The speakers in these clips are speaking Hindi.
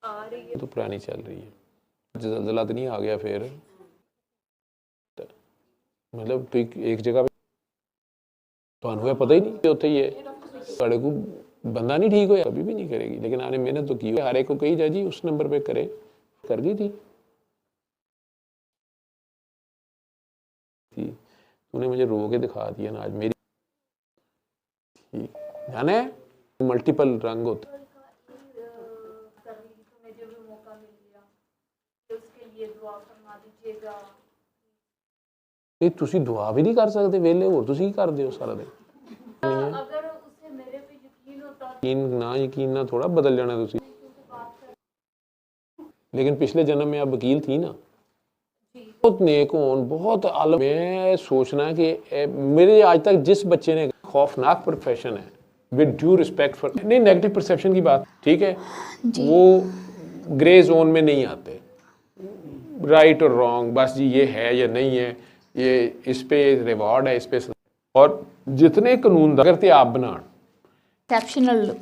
आ रही है तो पुरानी चल रही है। जलजला तो नहीं आ गया फिर, मतलब तो एक जगह पे तो पता ही नहीं होता ही है साढ़े को बंदा नहीं ठीक हो कभी भी नहीं करेगी, लेकिन आपने मेहनत तो की है। हर एक को कही जाए जी उस नंबर पे करे, कर गई थी। तूने मुझे रो के दिखा दिया ना आज मेरी, जाने मल्टीपल रंग होते। नहीं तुसी दुआ भी नहीं कर सकते वेले हो, तुसी कर दो सारा दिन। अगर उसे मेरे पे यकीन होता, यकीन ना थोड़ा बदल जाना तुसी। लेकिन पिछले जन्म में आप वकील थी ना, बहुत नेक हो, बहुत आलम। मैं सोचना कि मेरे आज तक जिस बच्चे ने खौफनाक प्रोफेशन है, विद ड्यू रिस्पेक्ट फॉर, नहीं नेगेटिव परसेप्शन की बात ठीक है, वो ग्रे जोन में नहीं आते, राइट और रॉन्ग, बस जी ये है या नहीं है, ये इस पे रिवॉर्ड है, इस पे। और जितने कानून करते आप बना एक्सेप्शनल,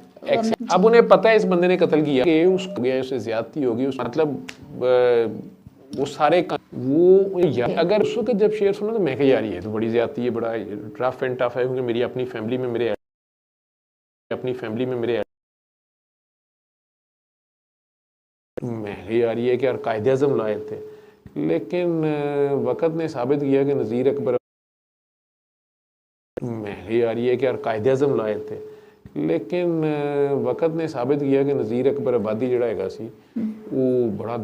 अब उन्हें पता है इस बंदे ने कत्ल किया, कि उसको गया, उससे ज्यादती होगी, उस मतलब वो सारे वो अगर उस वक्त जब शेयर सुना तो मैं कह यार ये तो बड़ी ज्यादती है, बड़ा रफ एंड टफ है, क्योंकि मेरी अपनी फैमिली में मेरे मैं यार ये कि यार कायदे आज़म लाए थे, लेकिन वक़्त ने साबित किया कि नज़ीर अकबर, मैं यार ये कि यार कायदे आज़म लाए थे, लेकिन वक़्त ने साबित किया कि नज़ीर अकबर आबादी जड़ा हैगा सी वो बड़ा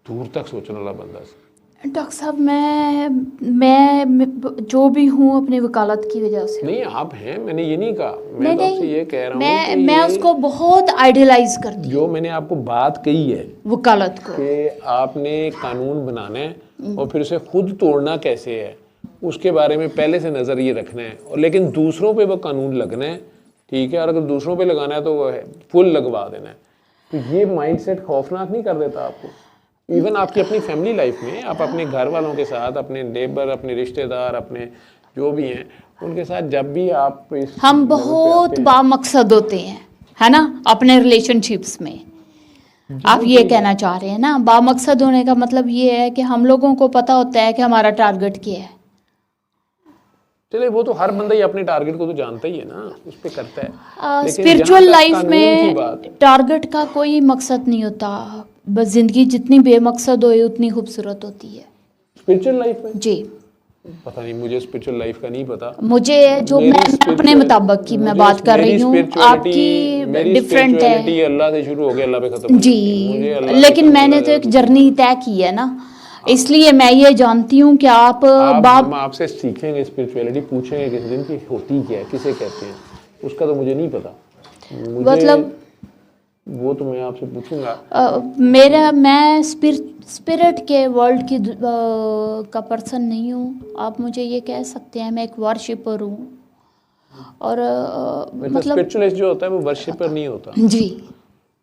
दूर तक सोचने वाला बंदा सी। डॉक्टर साहब मैं जो भी हूँ अपनी वकालत की वजह से। नहीं आप हैं, मैंने ये नहीं कहा, मैं तो आपसे ये कह रहा हूँ कि मैं उसको बहुत आइडियलाइज करती हूँ, जो मैंने आपको बात कही है वकालत को, कि आपने कानून बनाना है और फिर उसे खुद तोड़ना कैसे है उसके बारे में पहले से नज़र ये रखना है, और लेकिन दूसरों पे वो कानून लगना है, ठीक है, और अगर दूसरों पे लगाना है तो वो फुल लगवा देना है। तो ये माइंडसेट खौफनाक नहीं कर देता आपको? इवन आपकी अपनी फैमिली लाइफ में आप अपने घर वालों के साथ, अपने नेबर, अपने रिश्तेदार, अपने जो भी हैं उनके साथ जब भी आप हम बहुत बामकसद होते हैं, है ना, अपने रिलेशनशिप्स में। आप ये कहना चाह रहे हैं ना, बामकसद होने का मतलब ये है कि हम लोगों को पता होता है कि हमारा टारगेट क्या है। चले वो तो हर बंदा ही अपने टारगेट को तो जानता ही है ना, उस पे करता है। स्पिरिचुअल लाइफ में टारगेट का कोई मकसद नहीं होता, बस जिंदगी जितनी बेमकसद होए उतनी खूबसूरत होती है। स्पिरिचुअल लाइफ में जी पता नहीं, मुझे स्पिरिचुअल लाइफ का नहीं पता। मुझे जो मैं अपने मुताबिक की मैं बात कर रही हूँ, आपकी डिफरेंट है। अल्लाह से शुरू हो गया, अल्लाह पे खत्म जी, लेकिन मैंने तो एक जर्नी तय की है ना, इसलिए मैं ये जानती हूँ कि हम आपसे सीखेंगे स्पिरिचुअलिटी, पूछेंगे किसी दिन कि होती क्या है, किसे कहते हैं, उसका तो मुझे नहीं पता। मतलब वो तो मैं आपसे पूछूंगा। मैं स्पिरिट के वर्ल्ड की का पर्सन नहीं हूँ, आप मुझे ये कह सकते हैं। मैं एक वर्शिपर हूँ, और मतलब स्पिरिचुअलिस्ट जो होता है वो वर्शिपर नहीं होता। जी,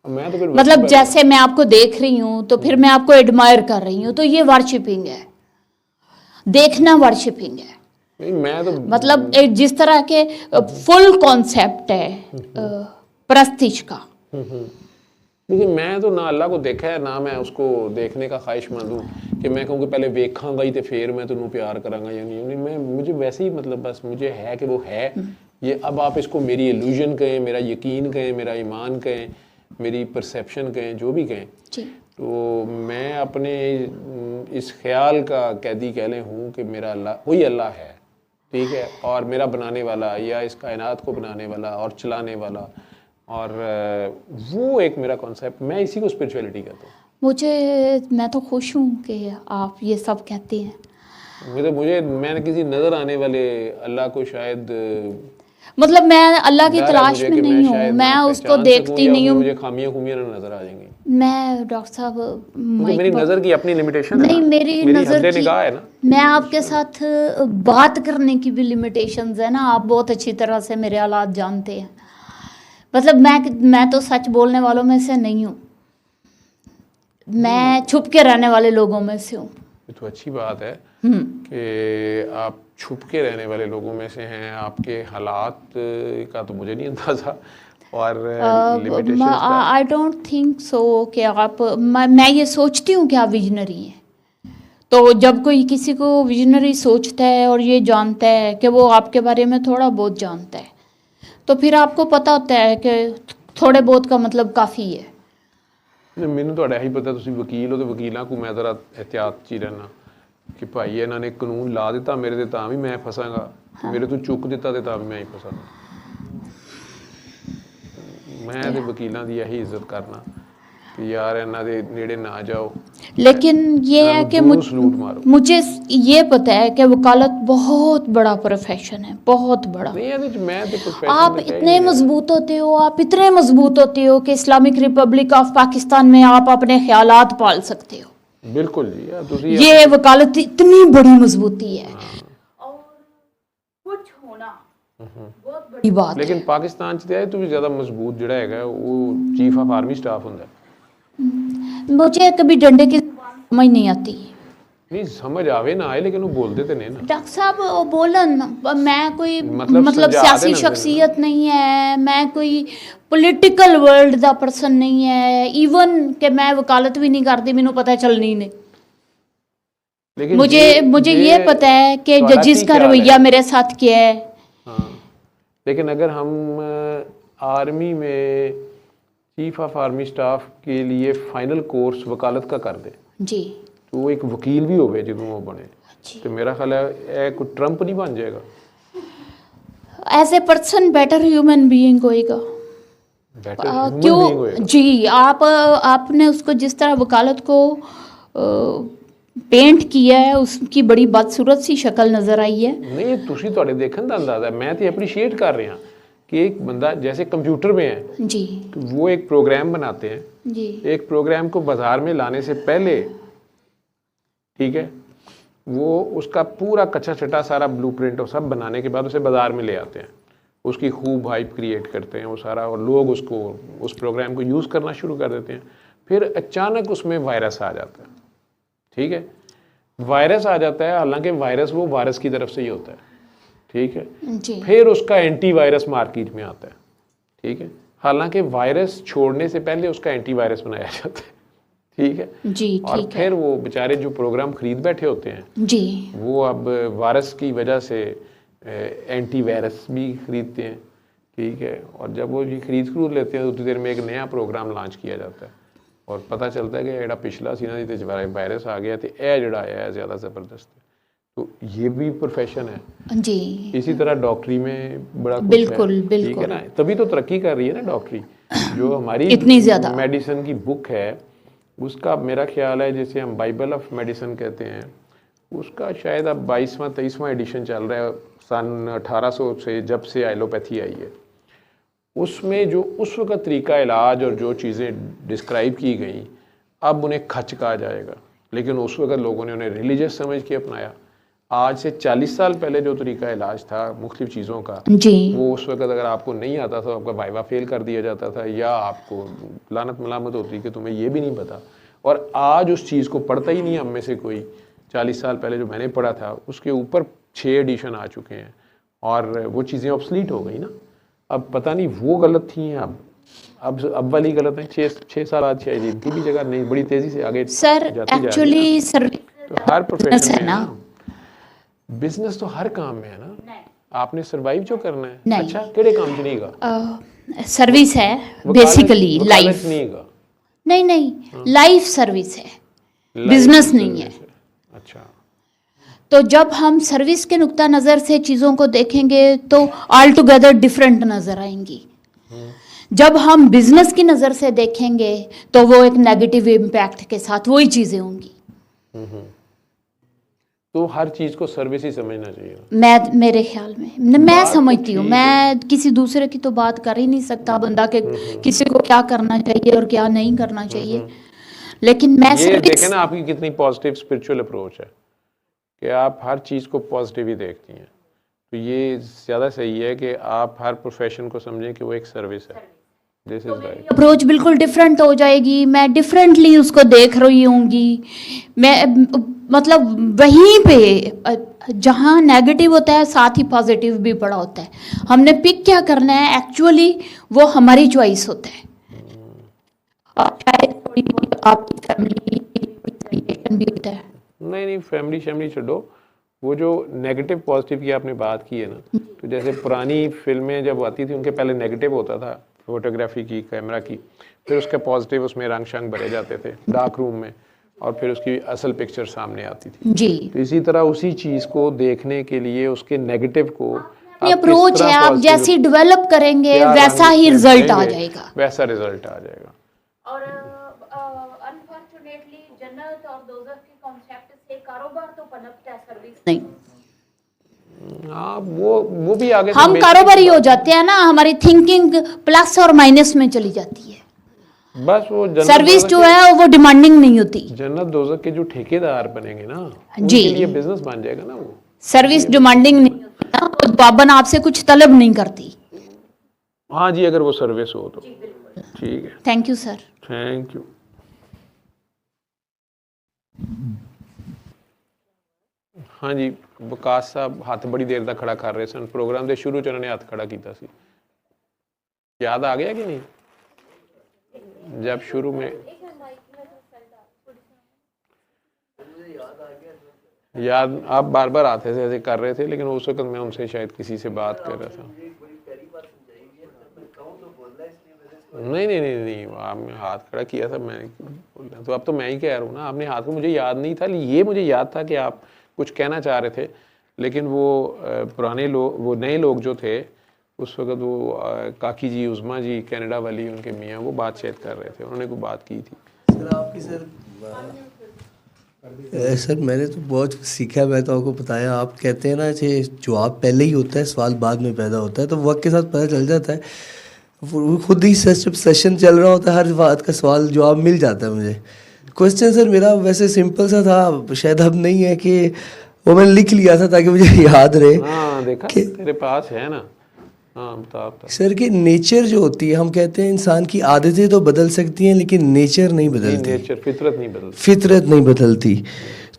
मैं तो फिर मतलब जैसे मैं आपको देख रही हूँ तो फिर मैं आपको एडमायर कर रही हूँ, तो ये वर्शिपिंग है, देखना वर्शिपिंग है। नहीं मैं तो मतलब एक जिस तरह के फुल कॉन्सेप्ट है प्रस्तिश का। लेकिन मैं तो ना अल्लाह को देखा है, ना मैं उसको देखने का ख्वाहिशमंद हूँ कि मैं कहूँ कि पहले वेखांगा ही तो फिर मैं तेनों प्यार करांगा या नहीं। मैं मुझे वैसे ही मतलब बस मुझे है कि वो है ये। अब आप इसको मेरी इल्यूजन कहें, मेरा यकीन कहें, मेरा ईमान कहें, मेरी परसेप्शन कहें, जो भी कहें, तो मैं अपने इस ख्याल का कैदी कह लें हूँ कि मेरा अल्लाह वही अल्लाह है, ठीक है, और मेरा बनाने वाला या इस कायनात को बनाने वाला और चलाने वाला, और वो एक मेरा कॉन्सेप्ट, मैं इसी को स्पिरिचुअलिटी कहता हूँ। मैं तो खुश हूँ कि आप ये सब कहते हैं। मैंने किसी नज़र आने वाले अल्लाह को शायद, मतलब मैं अल्लाह की तलाश में नहीं हूँ, मैं उसको देखती नहीं हूँ, मुझे खामियां खुमियां नजर आ जाएंगी। मैं डॉक्टर साहब मेरी नज़र की अपनी लिमिटेशन नहीं, मेरी नज़र की निगाह है ना। मैं आपके साथ बात करने की भी लिमिटेशंस है ना, आप बहुत अच्छी तरह से मेरे हालात जानते हैं। मतलब मैं तो सच बोलने वालों में से नहीं हूँ, मैं छुप के रहने वाले लोगों में से हूँ। ये तो अच्छी बात है कि आप छुप के रहने वाले लोगों में से हैं। आपके हालात का तो मुझे नहीं अंदाज़ा, और लिमिटेशंस का? आई डोंट थिंक सो कि आप मैं ये सोचती हूँ कि आप विजनरी हैं। तो जब कोई किसी को विजनरी सोचता है और ये जानता है कि वो आपके बारे में थोड़ा बहुत जानता है, तो फिर आपको पता होता है कि थोड़े बहुत का मतलब काफ़ी है। ਮੈਨੂੰ ਤੁਹਾਡਾ ਇਹੀ ਪਤਾ, ਤੁਸੀਂ ਵਕੀਲ ਹੋ ਤੇ ਵਕੀਲਾਂ ਕੋ ਮੈਂ ਜ਼ਰਾ ਇhtiyat 'ਚ ਹੀ ਰਹਿਣਾ ਕਿ ਭਾਈ ਇਹਨਾਂ ਨੇ ਕਾਨੂੰਨ ਲਾ ਦਿੱਤਾ ਮੇਰੇ ਤੇ ਤਾਂ ਵੀ ਮੈਂ ਫਸਾਂਗਾ, ਮੇਰੇ ਤੋਂ ਚੁੱਕ ਦਿੱਤਾ ਤੇ ਤਾਂ ਵੀ ਮੈਂ ਹੀ ਫਸਾਂਗਾ। ਮੈਂ ਤੇ ਵਕੀਲਾਂ ਦੀ ਇਹੀ ਇੱਜ਼ਤ ਕਰਨਾ कि यार ਇਹਨਾਂ ਦੇ ਨੇੜੇ ਨਾ ਜਾਓ। लेकिन ये है कि सलूट मारो। मुझे ये पता है कि वकालत बहुत बड़ा प्रोफेशन है, बहुत बड़ा। नहीं ਇਹਦੇ 'ਚ मैं तो प्रोफेशन आप इतने मजबूत होते हो, आप इतने मजबूत होते हो कि इस्लामिक रिपब्लिक ऑफ पाकिस्तान में आप अपने ख्यालात पाल सकते हो। बिल्कुल जी यार, ਤੁਸੀਂ ये वकालत इतनी बड़ी मजबूती है और कुछ होना बहुत बड़ी बड़ी बात है। ਲੇਕਿਨ ਪਾਕਿਸਤਾਨ 'ਚ ਤੇ ਇਹ ਤੋਂ ਵੀ ਜ਼ਿਆਦਾ ਮਜ਼ਬੂਤ ਜਿਹੜਾ ਹੈਗਾ ਉਹ ਚੀਫ ਆਫ ਆਰਮੀ ਸਟਾਫ ਹੁੰਦਾ ਹੈ। मुझे कभी डंडे की समझ नहीं आती। नहीं समझ आवे ना आए लेकिन वो बोलते तो नहीं ना। डॉक्टर साहब वो बोलन, मैं कोई मतलब मतलब समझा सियासी देना शख्सियत नहीं है, मैं कोई पॉलिटिकल वर्ल्ड दा पर्सन नहीं है, इवन कि मैं वकालत भी नहीं करती, मैनू पता चलनी नहीं। लेकिन मुझे ये पता है कि तुम्हारा जजिस की का ख्याल रवैया है? मेरे साथ क्या है। हाँ, लेकिन अगर हम आर्मी में चीफ ऑफ आर्मी स्टाफ के लिए फाइनल कोर्स वकालत का कर दे जी, तो वो एक वकील भी होवे जो वो बने, तो मेरा ख्याल है ये कोई ट्रंप नहीं बन जाएगा। As a person better human being होएगा। बेटर ह्यूमन बीइंग क्यों होएगा। जी, आपने उसको जिस तरह वकालत को पेंट किया है, उसकी बड़ी बदसूरत सी शक्ल नजर आई है। नहीं तुसी ਤੁਹਾਡੇ ਦੇਖਣ ਦਾ ਅੰਦਾਜ਼ਾ ਹੈ, मैं तो अप्रिशिएट कर रहा कि एक बंदा जैसे कंप्यूटर में है जी, वो एक प्रोग्राम बनाते हैं जी, एक प्रोग्राम को बाजार में लाने से पहले, ठीक है, वो उसका पूरा कच्चा छटा सारा ब्लूप्रिंट और सब बनाने के बाद उसे बाजार में ले आते हैं, उसकी खूब हाइप क्रिएट करते हैं वो सारा, और लोग उसको उस प्रोग्राम को यूज़ करना शुरू कर देते हैं। फिर अचानक उसमें वायरस आ जाता है, ठीक है, वायरस आ जाता है, हालांकि वायरस वो वायरस की तरफ से ही होता है, ठीक है, जी, फिर उसका एंटीवायरस मार्केट में आता है, ठीक है, हालांकि वायरस छोड़ने से पहले उसका एंटीवायरस बनाया जाता है, ठीक है, जी, और ठीक है, फिर वो बेचारे जो प्रोग्राम खरीद बैठे होते हैं जी, वो अब वायरस की वजह से एंटीवायरस भी खरीदते हैं, ठीक है, और जब वो ये खरीद लेते हैं तो उतनी देर में एक नया प्रोग्राम लॉन्च किया जाता है और पता चलता है कि ਜਿਹੜਾ पिछला सी ना जिस वायरस आ गया तो यह ਜਿਹੜਾ आया है ज़्यादा ज़बरदस्त है। तो ये भी प्रोफेशन है जी, इसी तरह डॉक्टरी में बड़ा कुछ बिल्कुल, है, ठीक बिल्कुल। है ना, तभी तो तरक्की कर रही है ना डॉक्टरी। जो हमारी इतनी ज़्यादा मेडिसिन की बुक है उसका मेरा ख्याल है जैसे हम बाइबल ऑफ मेडिसिन कहते हैं, उसका शायद अब 22वां 23वां एडिशन चल रहा है, सन 1800 से जब से एलोपैथी आई है, उसमें जो उस वक्त तरीका इलाज और जो चीज़ें डिस्क्राइब की गई अब उन्हें खच कहा जाएगा, लेकिन उस वक्त लोगों ने उन्हें रिलीजियस समझ के अपनाया। आज से 40 साल पहले जो तरीका इलाज था मुख्तलिफ चीज़ों का, जी, वो उस वक्त अगर आपको नहीं आता था आपका वाइवा फेल कर दिया जाता था या आपको लानत मलामत होती कि तुम्हें ये भी नहीं पता। और आज उस चीज़ को पढ़ता ही नहीं हम में से कोई। 40 साल पहले जो मैंने पढ़ा था उसके ऊपर 6 एडिशन आ चुके हैं और वो चीज़ें ऑब्सलीट हो गई ना। अब पता नहीं वो गलत थी अब वाली गलत है। 6 साल बाद शायद इनकी भी जगह नहीं, बड़ी तेज़ी से आगे सर जाती जा रही है। एक्चुअली सर तो हर प्रोफेशन में है ना, बिजनेस तो हर काम में है ना, आपने सरवाइव जो करना है। नहीं। अच्छा केड़े काम च नहीं गा सर्विस है बेसिकली लाइफ, नहीं गा नहीं लाइफ सर्विस है, बिजनेस नहीं है। अच्छा, तो जब हम सर्विस के नुक्ता नज़र से चीज़ों को देखेंगे तो ऑल टुगेदर डिफरेंट नज़र आएंगी। जब हम बिजनेस की नज़र से देखेंगे तो वो एक नेगेटिव इम्पैक्ट के साथ वही चीज़ें होंगी। तो हर चीज़ को सर्विस ही समझना चाहिए। मेरे ख्याल में मैं समझती हूँ, मैं किसी दूसरे की तो बात कर ही नहीं सकता बंदा के किसी को क्या करना चाहिए और क्या नहीं करना चाहिए, लेकिन मैं ये देखें ना आपकी कितनी पॉजिटिव स्पिरिचुअल अप्रोच है कि आप हर चीज़ को पॉजिटिव ही देखती हैं। तो ये ज़्यादा सही है कि आप हर प्रोफेशन को समझें कि वो एक सर्विस है। This is right. अप्रोच बिल्कुल डिफरेंट हो जाएगी, मैं डिफरेंटली उसको देख रही होंगी। मैं मतलब वहीं पे जहाँ नेगेटिव होता है साथ ही पॉजिटिव भी बड़ा होता है। हमने पिक क्या करना है एक्चुअली वो हमारी चॉइस होता है। और शायद थोड़ी बहुत आपकी फैमिली भी होता है। नहीं फैमिली छोड़ो, वो जो नेगेटिव पॉजिटिव की आपने बात की है ना, तो जैसे पुरानी फिल्में जब आती थी उनके पहले नेगेटिव होता था फोटोग्राफी की, कैमरा की, फिर उसके पॉजिटिव उसमें रंग शंग भरे जाते थे डार्क रूम में, और फिर उसकी असल पिक्चर सामने आती थी जी। तो इसी तरह उसी चीज़ को देखने के लिए उसके नेगेटिव को ये अप्रोच है, आप जैसी डेवलप करेंगे वैसा ही रिजल्ट आ जाएगा, वैसा रिजल्ट आ जाएगा। और अनफॉर्चुनेटली जन्नत और दोज़ख के कॉन्सेप्ट से कारोबार तो पनपता है, सर्विस नहीं। हाँ वो भी आगे हम कारोबारी हो जाते हैं ना, हमारी थिंकिंग प्लस और माइनस में चली जाती है। बस वो सर्विस जो है वो डिमांडिंग नहीं होती। जन्नत दोज़ख के जो ठेकेदार बनेंगे ना, जी, उनके लिए बिजनेस बन जाएगा ना वो। सर्विस डिमांडिंग नहीं होती ना, तो बाबन आपसे कुछ तलब नहीं करती। हाँ जी, अगर वो सर्विस हो तो ठीक है। Thank you sir. Thank you. हाँ जी, विकास साहब हੱਥ बड़ी देर तक खड़ा कर रहे सन, प्रोग्राम के शुरू च उन्होंने हੱਥ खड़ा किया सी, याद आ गया कि नहीं? जब शुरू में याद, आप बार बार आते थे ऐसे कर रहे थे, लेकिन उस वक्त मैं उनसे शायद किसी से बात कर रहा था। नहीं, आपने हाथ खड़ा किया था, मैं बोल रहा तो अब तो मैं ही कह रहा हूँ ना, आपने हाथ को, मुझे याद नहीं था, ये मुझे याद था कि आप कुछ कहना चाह रहे थे, लेकिन वो पुराने लोग, वो नए लोग जो थे उस वक्त, वो काकी जी, उज़मा जी, कनाडा वाली, उनके मियाँ, वो बात शायद कर रहे थे, उन्होंने कोई बात की थी। सर आपकी सर मैंने तो बहुत सीखा, मैं तो आपको बताया, आप कहते हैं ना कि जवाब पहले ही होता है, सवाल बाद में पैदा होता है, तो वक्त के साथ पता चल जाता है, खुद ही सेशन चल रहा होता है, हर बात का सवाल जवाब मिल जाता है मुझे। क्वेश्चन सर मेरा वैसे सिंपल सा था, शायद अब नहीं है, कि वो मैंने लिख लिया था ताकि मुझे याद रहे। हाँ देखा, तेरे पास है ना। हाँ बता। सर कि नेचर जो होती है, हम कहते हैं इंसान की आदतें तो बदल सकती हैं लेकिन नेचर नहीं बदलती, नेचर, फितरत नहीं बदलती।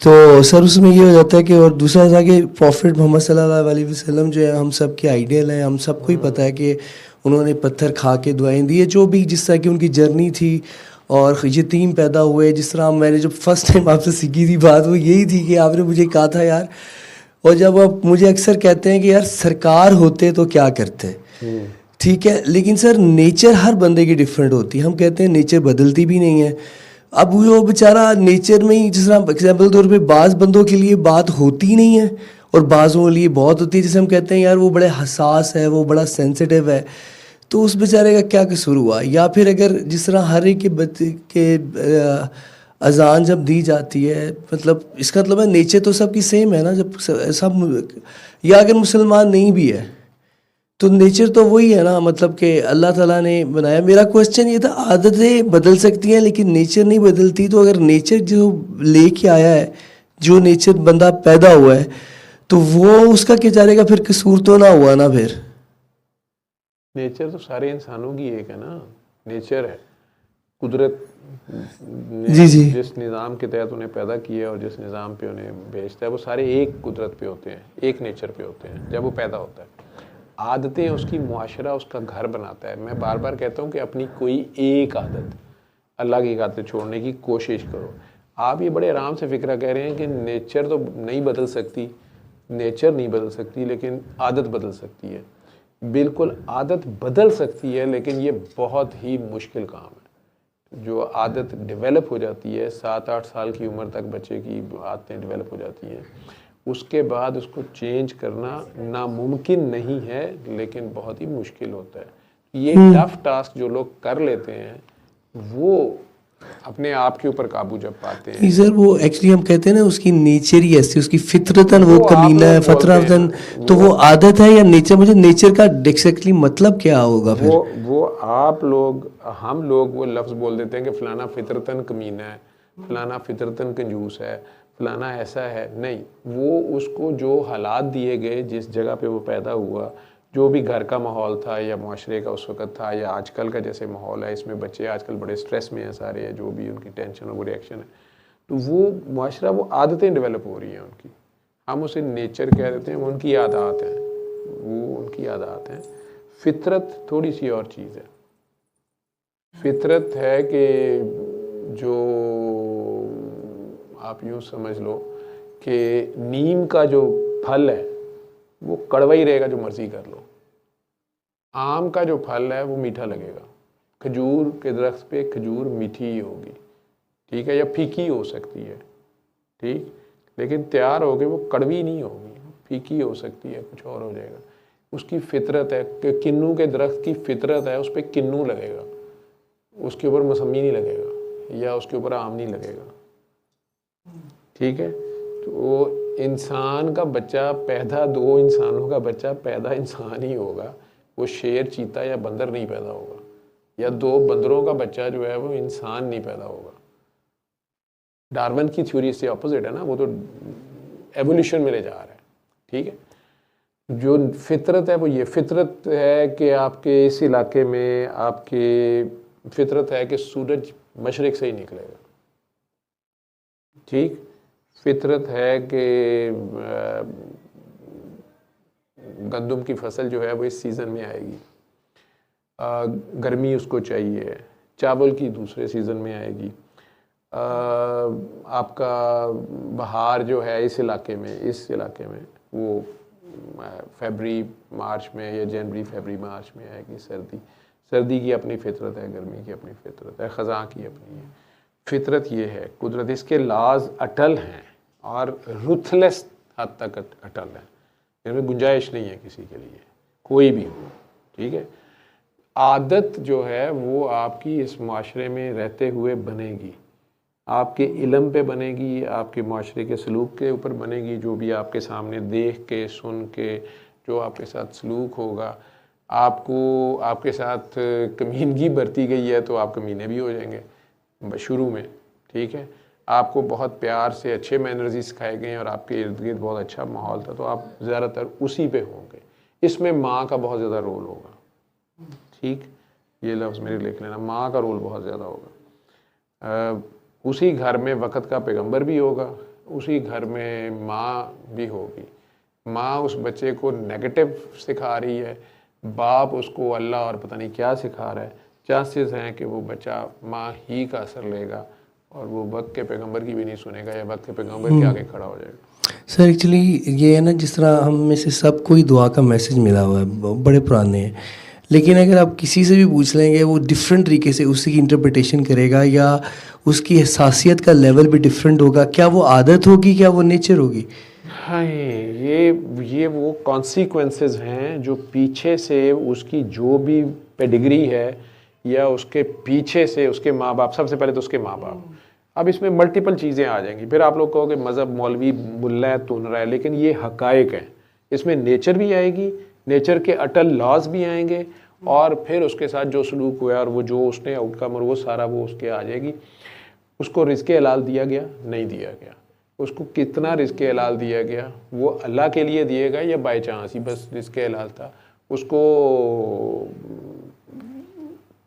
तो सर उसमें ये हो जाता है कि, और दूसरा था कि प्रॉफिट मोहम्मद सल्लल्लाहु अलैहि वसल्लम जो है हम सब के आइडियल हैं, हम सबको ही पता है कि उन्होंने पत्थर खा के दुआएं दी है, जो भी जिस तरह की उनकी जर्नी थी, और यतीम पैदा हुए, जिस तरह मैंने जो फर्स्ट टाइम आपसे सीखी थी बात, वो यही थी कि आपने मुझे कहा था यार, और जब आप मुझे अक्सर कहते हैं कि यार सरकार होते तो क्या करते, ठीक है, लेकिन सर नेचर हर बंदे की डिफरेंट होती है, हम कहते हैं नेचर बदलती भी नहीं है। अब वो बेचारा नेचर में ही, जिस तरह एग्जाम्पल तौर पे बाज़ बंदों के लिए बात होती नहीं है और बाज़ों के लिए बहुत होती है, जैसे हम कहते हैं यार वो बड़े हसास है, वो बड़ा सेंसिटिव है, तो उस बेचारे का क्या कसूर हुआ? या फिर अगर जिस तरह हर एक के बच्चे के अजान जब दी जाती है, मतलब इसका मतलब है नेचर तो सबकी सेम है ना, जब सब, या अगर मुसलमान नहीं भी है तो नेचर तो वही है ना, मतलब कि अल्लाह ताला ने बनाया। मेरा क्वेश्चन ये था, आदतें बदल सकती हैं लेकिन नेचर नहीं बदलती, तो अगर नेचर जो लेके आया है, जो नेचर बंदा पैदा हुआ है, तो वो उसका क्या जाएगा, फिर कसूर तो ना हुआ ना? फिर नेचर तो सारे इंसानों की एक है ना, नेचर है, कुदरत जी जी, जिस निज़ाम के तहत उन्हें पैदा किया और जिस निज़ाम पे उन्हें भेजता है, वो सारे एक कुदरत पे होते हैं, एक नेचर पे होते हैं जब वो पैदा होता है। आदतें उसकी मुआशरा उसका घर बनाता है। मैं बार बार कहता हूँ कि अपनी कोई एक आदत, अल्लाह की आदत छोड़ने की कोशिश करो। आप ये बड़े आराम से फ़िक्रा कह रहे हैं कि नेचर तो नहीं बदल सकती, नेचर नहीं बदल सकती, लेकिन आदत बदल सकती है। बिल्कुल आदत बदल सकती है, लेकिन ये बहुत ही मुश्किल काम है। जो आदत डेवलप हो जाती है, 7-8 साल की उम्र तक बच्चे की आदतें डेवलप हो जाती हैं, उसके बाद उसको चेंज करना नामुमकिन नहीं है, लेकिन बहुत ही मुश्किल होता है। ये टफ टास्क जो लोग कर लेते हैं, वो अपने आप के ऊपर काबू जब पाते हैं। सर वो एक्चुअली हम कहते हैं ना, उसकी नेचर ही ऐसी, उसकी फितरतन वो कमीना है, फतरतन, तो वो आदत है या नेचर? मुझे नेचर का एग्जैक्टली मतलब क्या होगा फिर? वो आप लोग, हम लोग वो लफ्ज़ बोल देते हैं कि फलाना फितरतन कमीना है, फलाना फितरतन कंजूस है, फलाना ऐसा है। नहीं, वो उसको जो हालात दिए गए, जिस जगह पे वो पैदा हुआ, जो भी घर का माहौल था या माशरे का उस वक़्त था या आजकल का जैसे माहौल है, इसमें बच्चे आजकल बड़े स्ट्रेस में हैं सारे, हैं जो भी उनकी टेंशन और वो रिएक्शन है, तो वो माशरा, वो आदतें डेवलप हो रही हैं उनकी। हम उसे नेचर कह देते हैं, वो उनकी आदत हैं, वो उनकी आदत हैं। फितरत थोड़ी सी और चीज़ है। फितरत है कि जो आप यूँ समझ लो कि नीम का जो फल है वो कड़वा ही रहेगा, जो मर्जी कर लो। आम का जो फल है वो मीठा लगेगा। खजूर के दरख्त पे खजूर मीठी ही होगी, ठीक है, या फीकी हो सकती है, ठीक, लेकिन तैयार होगी वो कड़वी नहीं होगी, फीकी हो सकती है, कुछ और हो जाएगा। उसकी फितरत है कि किन्नू के दरख्त की फितरत है, उस पर किन्नू लगेगा, उसके ऊपर मौसमी नहीं लगेगा या उसके ऊपर आम नहीं लगेगा, ठीक है। तो इंसान का बच्चा पैदा, दो इंसानों का बच्चा पैदा इंसान ही होगा, वो शेर, चीता या बंदर नहीं पैदा होगा, या दो बंदरों का बच्चा जो है वो इंसान नहीं पैदा होगा। डार्विन की थ्योरी से ऑपोजिट है ना, वो तो एवोल्यूशन में ले जा रहा है, ठीक है। जो फितरत है वो ये फितरत है कि आपके इस इलाके में आपके फितरत है कि सूरज मशरिक से ही निकलेगा, ठीक। फितरत है कि गंदम की फसल जो है वो इस सीज़न में आएगी, गर्मी उसको चाहिए। चावल की दूसरे सीज़न में आएगी। आपका बहार जो है इस इलाके में वो फरवरी मार्च में या जनवरी फरवरी मार्च में आएगी। सर्दी की अपनी फितरत है, गर्मी की अपनी फितरत है, ख़ज़ां की अपनी है। फितरत ये है, कुदरत, इसके लाज अटल हैं और रुथलेस हद तक अटल हैं, इनमें गुंजाइश नहीं है किसी के लिए, कोई भी हो, ठीक है। आदत जो है वो आपकी इस माशरे में रहते हुए बनेगी, आपके इल्म पे बनेगी, आपके माशरे के सलूक के ऊपर बनेगी। जो भी आपके सामने देख के सुन के जो आपके साथ सलूक होगा, आपको आपके साथ कमीनगी बरती गई है तो आप कमीने भी हो जाएंगे शुरू में, ठीक है। आपको बहुत प्यार से अच्छे मैनर्स ही सिखाए गए हैं और आपके इर्द गिर्द बहुत अच्छा माहौल था, तो आप ज़्यादातर उसी पे होंगे। इसमें माँ का बहुत ज़्यादा रोल होगा, ठीक, ये लफ्ज़ मेरे लिख लेना, माँ का रोल बहुत ज़्यादा होगा। उसी घर में वक़्त का पैगंबर भी होगा, उसी घर में माँ भी होगी। माँ उस बच्चे को नेगेटिव सिखा रही है, बाप उसको अल्लाह और पता नहीं क्या सिखा रहा है। चांसेस हैं कि वो बच्चा माँ ही का असर लेगा और वो वक्त के पैगंबर की भी नहीं सुनेगा या वक्त के पैगंबर के आगे खड़ा हो जाएगा। सर एक्चुअली ये है ना, जिस तरह हम में से सब कोई दुआ का मैसेज मिला हुआ है, बड़े पुराने हैं, लेकिन अगर आप किसी से भी पूछ लेंगे वो डिफरेंट तरीके से उसी की इंटरप्रिटेशन करेगा या उसकी एहसासियत का लेवल भी डिफरेंट होगा। क्या वो आदत होगी, क्या वो नेचर होगी? हाँ, ये वो कॉन्सिक्वेंसेस हैं जो पीछे से उसकी जो भी पेडिग्री है या उसके पीछे से उसके माँ बाप, सबसे पहले तो उसके माँ बाप। अब इसमें मल्टीपल चीज़ें आ जाएंगी, फिर आप लोग कहोगे मज़हब, मौलवी, मुल्ला तुन रहा है, लेकिन ये हकायक हैं। इसमें नेचर भी आएगी, नेचर के अटल लॉज भी आएंगे और फिर उसके साथ जो सलूक हुआ और वो जो उसने आउटकम और वो सारा वो उसके आ जाएगी। उसको रिज़्क़े हलाल दिया गया, नहीं दिया गया, उसको कितना रिज़्क़े हलाल दिया गया, वो अल्लाह के लिए दिएगा या बाई चांस ही बस रिज़्क़े हलाल था, उसको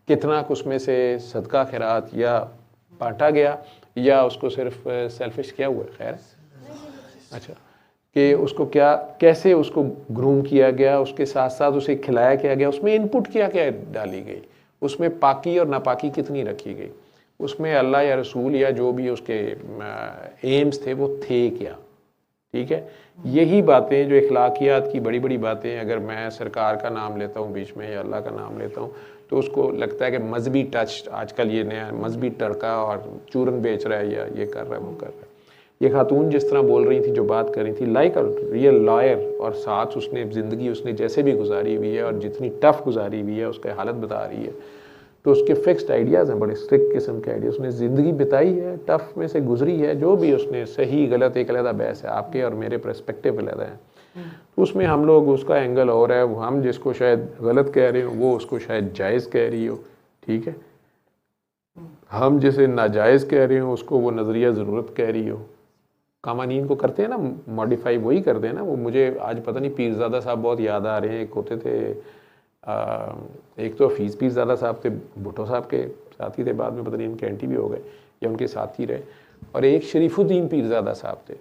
कितना उसमें से सदका खैरात या बांटा गया या उसको सिर्फ सेल्फिश किया हुआ है, खैर अच्छा, कि उसको क्या कैसे उसको ग्रूम किया गया, उसके साथ साथ उसे खिलाया क्या गया, उसमें इनपुट क्या क्या डाली गई, उसमें पाकी और नापाकी कितनी रखी गई, उसमें अल्लाह या रसूल या जो भी उसके एम्स थे वो थे क्या, ठीक है। यही बातें जो इखलाकियात की बड़ी बड़ी बातें, अगर मैं सरकार का नाम लेता हूँ बीच में या अल्लाह का नाम लेता हूँ तो उसको लगता है कि मजहबी टच, आजकल ये नया मजहबी तड़का और चूरन बेच रहा है या ये कर रहा है वो कर रहा है। ये खातून जिस तरह बोल रही थी, जो बात कर रही थी, लाइक अ रियल लॉयर, और साथ उसने ज़िंदगी उसने जैसे भी गुजारी हुई है और जितनी टफ़ गुजारी हुई है उसकी हालत बता रही है, तो उसके फिक्स्ड आइडियाज़ हैं, बड़े स्ट्रिक्ट किस्म के आइडिया। उसने ज़िंदगी बिताई है, टफ़ में से गुजरी है, जो भी उसने सही गलत एक अलग बहस है, आपके और मेरे पर्सपेक्टिव अलग है, तो उसमें हम लोग उसका एंगल और है, हम जिसको शायद गलत कह रहे हो वो उसको शायद जायज़ कह रही हो, ठीक है, हम जिसे नाजायज़ कह रहे हो उसको वो नज़रिया ज़रूरत कह रही हो, कामानीन को करते हैं ना मॉडिफाई, वही करते हैं ना वो। मुझे आज पता नहीं पीरज़ादा साहब बहुत याद आ रहे हैं। एक होते थे एक तो हफीज़ पीरज़ादा साहब थे, भुट्टो साहब के साथी थे, बाद में पता नहीं इनके एंटी भी हो गए या उनके साथी रहे। और एक शरीफुद्दीन पीरज़ादा साहब थे